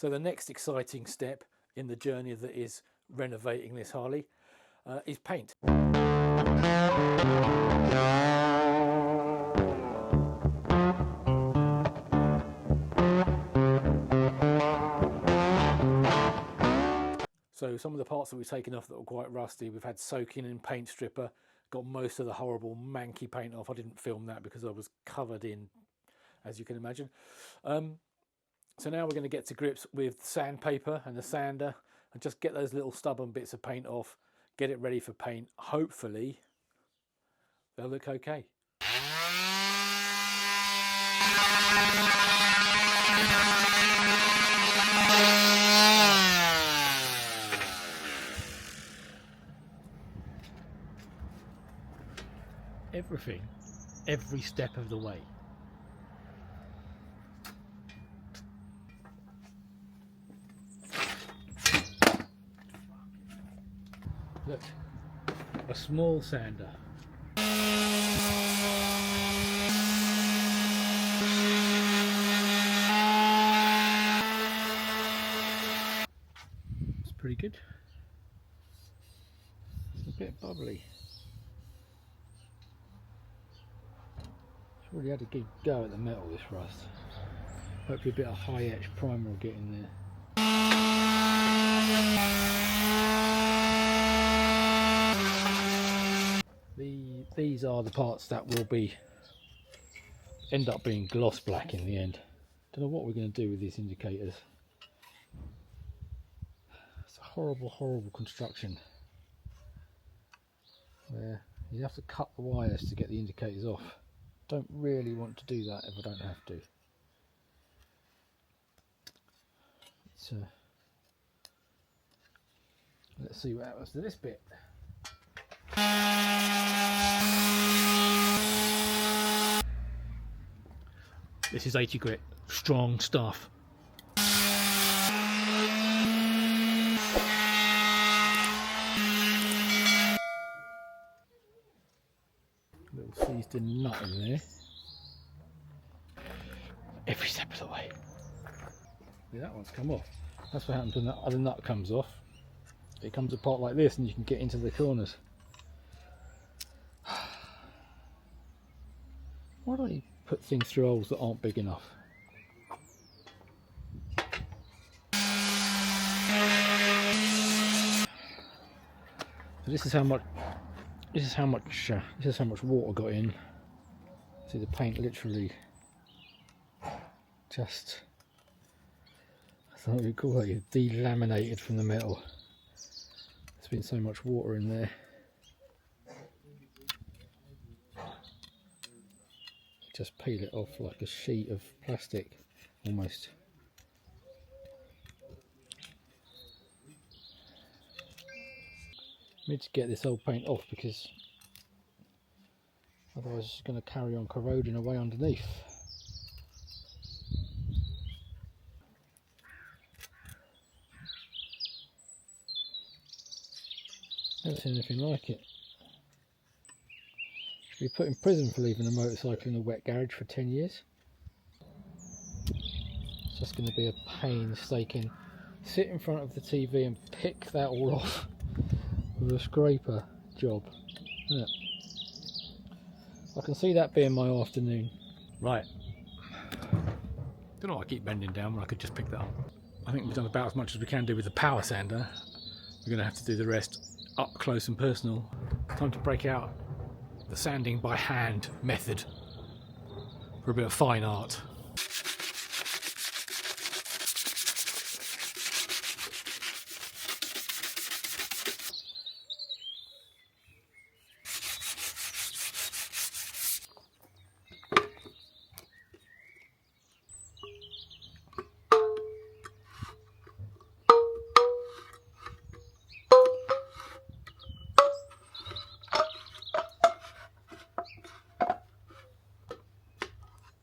So the next exciting step in the journey that is renovating this Harley is paint. So some of the parts that we've taken off that were quite rusty, we've had soaking in paint stripper, got most of the horrible manky paint off. I didn't film that because I was covered in, as you can imagine. So now we're going to get to grips with sandpaper and the sander and just get those little stubborn bits of paint off, get it ready for paint. Hopefully they'll look okay. Everything, every step of the way. Look, a small sander. It's pretty good. It's a bit bubbly. It's really had a good go at the metal, this rust. Hopefully a bit of high etch primer will get in there. These are the parts that will end up being gloss black in the end. Don't know what we're going to do with these indicators. It's a horrible, horrible construction where you have to cut the wires to get the indicators off. Don't really want to do that if I don't have to. Let's see what happens to this bit. This is 80 grit, strong stuff. Little seized in nut in there. Every step of the way. Yeah, that one's come off. That's what happens when that other nut comes off. It comes apart like this and you can get into the corners. Why don't you put things through holes that aren't big enough? So this is how much water got in. See, the paint literally just, I don't know what you call it, delaminated from the metal. There's been so much water in there. Just peel it off like a sheet of plastic, almost. I need to get this old paint off because otherwise it's going to carry on corroding away underneath. Never seen anything like it. Should be put in prison for leaving a motorcycle in a wet garage for 10 years. It's just going to be a painstaking sit in front of the TV and pick that all off with a scraper job, isn't it? I can see that being my afternoon. Right. Don't know why I keep bending down when I could just pick that up. I think we've done about as much as we can do with the power sander. We're going to have to do the rest up close and personal. Time to break out the sanding by hand method for a bit of fine art.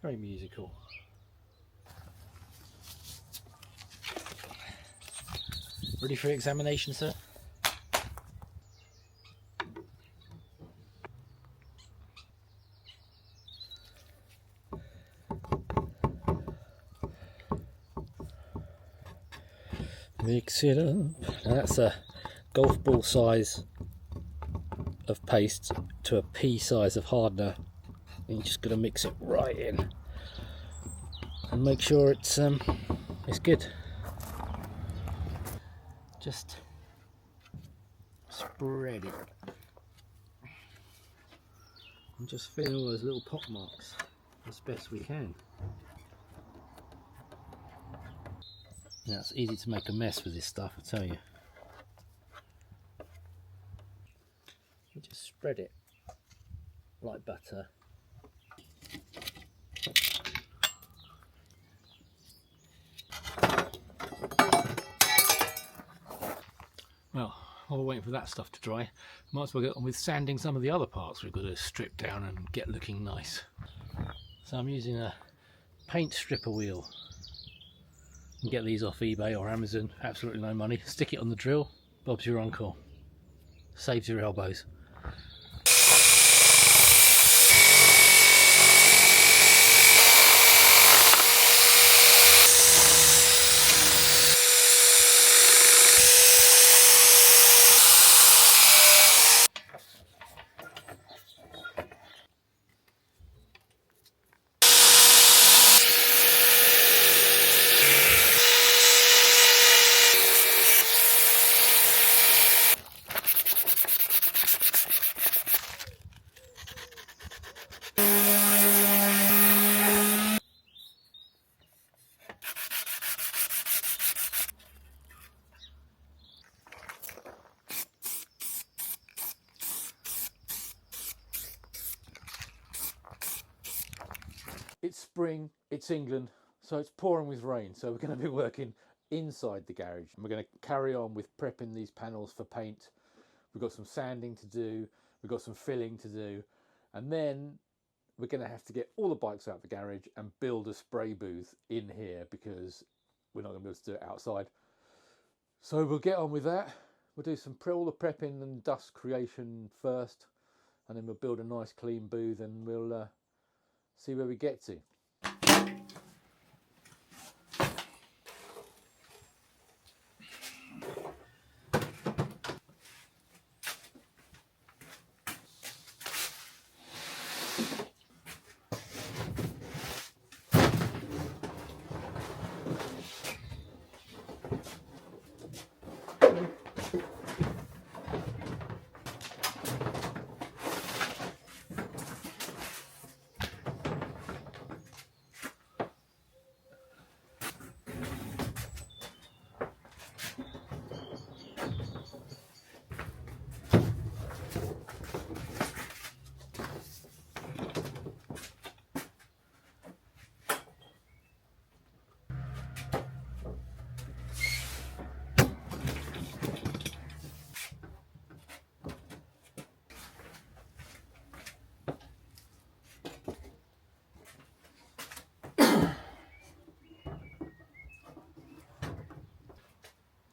Very musical. Ready for examination, sir? Mix it up. Now that's a golf ball size of paste to a pea size of hardener. And you're just going to mix it right in and make sure it's good. Just spread it and just fill all those little pot marks as best we can. Now it's easy to make a mess with this stuff, I tell you. You just spread it like butter. Well, while we're waiting for that stuff to dry, might as well get on with sanding some of the other parts we've got to strip down and get looking nice. So I'm using a paint stripper wheel. You can get these off eBay or Amazon, absolutely no money. Stick it on the drill, Bob's your uncle. Saves your elbows. It's spring, it's England, so it's pouring with rain, so we're going to be working inside the garage. And we're going to carry on with prepping these panels for paint. We've got some sanding to do, we've got some filling to do, and then we're going to have to get all the bikes out of the garage and build a spray booth in here because we're not going to be able to do it outside. So we'll get on with that. We'll do all the prepping and dust creation first, and then we'll build a nice clean booth and we'll see where we get to.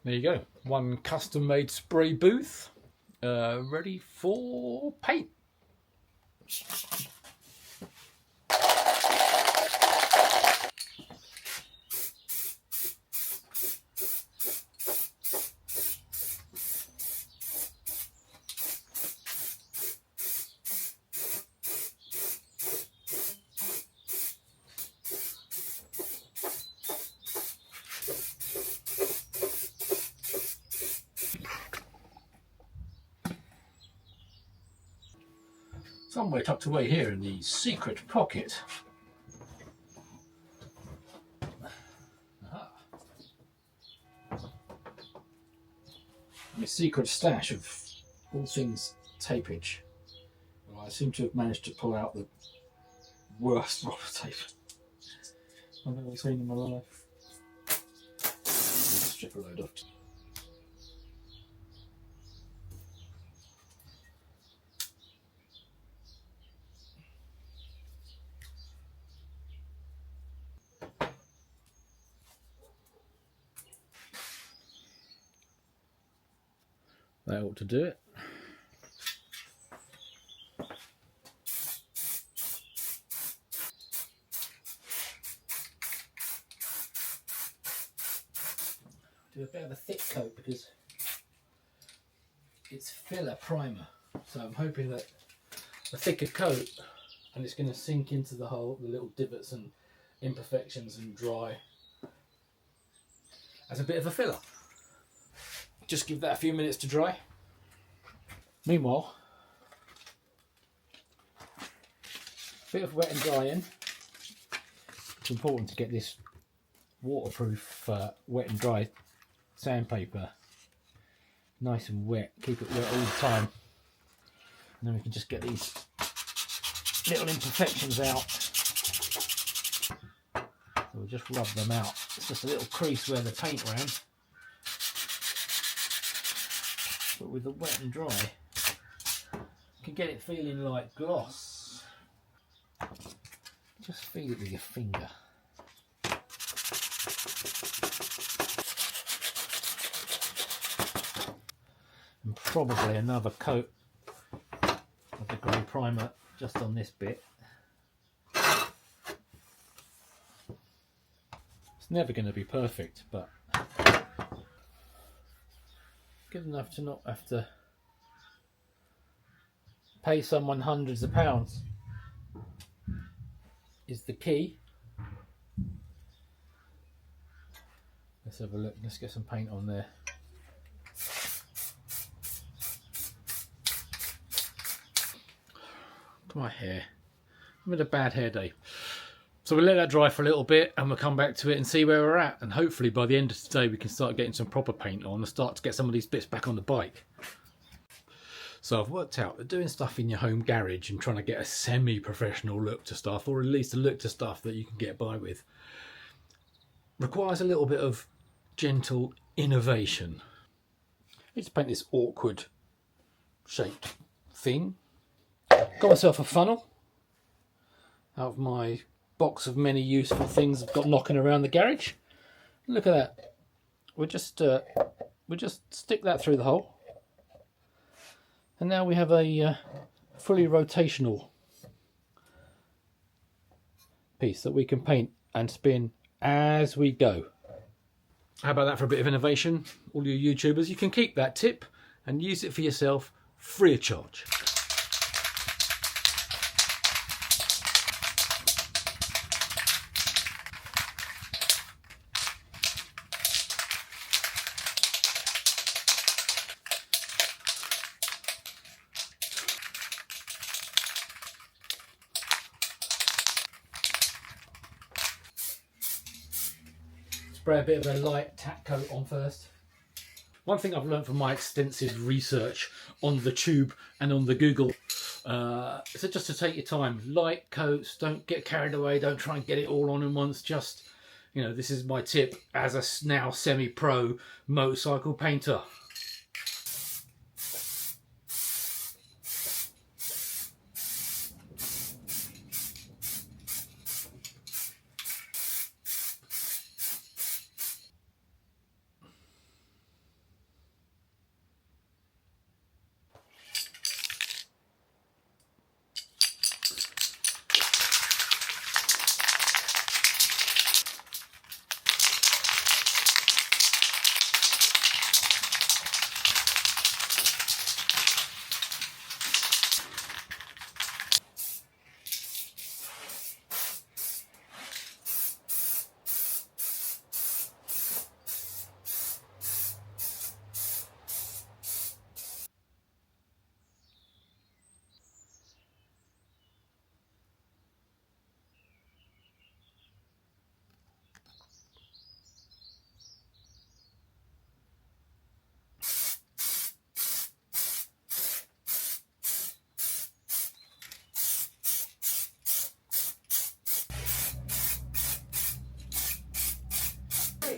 There you go, one custom made spray booth ready for paint. Somewhere tucked away here in the secret pocket. Aha. My secret stash of all things tapage. Well, I seem to have managed to pull out the worst roller tape I've ever seen in my life. Strip a load off. That ought to do it. do a bit of a thick coat because it's filler primer. So I'm hoping that a thicker coat, and it's going to sink into the little divots and imperfections and dry as a bit of a filler. Just give that a few minutes to dry. Meanwhile, a bit of wet and drying. It's important to get this waterproof wet and dry sandpaper nice and wet. Keep it wet all the time, and then we can just get these little imperfections out. So we'll just rub them out. It's just a little crease where the paint ran, but with the wet and dry you can get it feeling like gloss. Just feel it with your finger. And probably another coat of the grey primer just on this bit. It's never going to be perfect, but good enough to not have to pay someone hundreds of pounds is the key. Let's have a look. Let's get some paint on there. My hair. I'm in a bad hair day. So we'll let that dry for a little bit and we'll come back to it and see where we're at. And hopefully by the end of today we can start getting some proper paint on and start to get some of these bits back on the bike. So I've worked out that doing stuff in your home garage and trying to get a semi-professional look to stuff, or at least a look to stuff that you can get by with, requires a little bit of gentle innovation. I need to paint this awkward shaped thing. Got myself a funnel out of my box of many useful things I've got knocking around the garage. Look at that. We'll just stick that through the hole, and now we have a fully rotational piece that we can paint and spin as we go. How about that for a bit of innovation? All you YouTubers, you can keep that tip and use it for yourself free of charge. Spray a bit of a light tack coat on first. One thing I've learned from my extensive research on the tube and on the Google is just to take your time. Light coats, don't get carried away, don't try and get it all on at once. Just, you know, this is my tip as a now semi-pro motorcycle painter.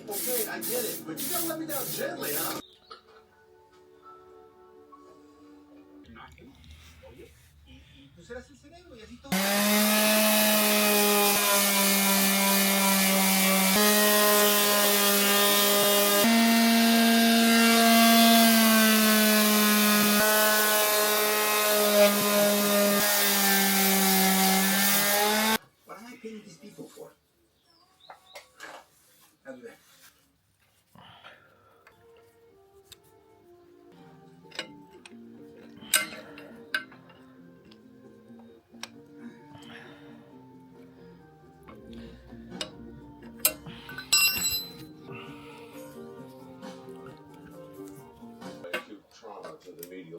Okay, I get it, but you gotta let me down gently, huh? What am I paying these people for? I'll do that.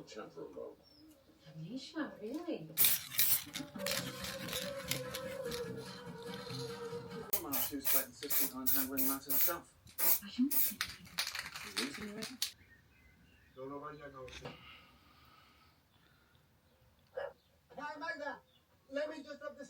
little chat for a moment. Misha, really? Well, my two's quite insistent on handling the matter herself. I don't see You insinuating? No vaya a causar. Hi, Magda. Let me just up this.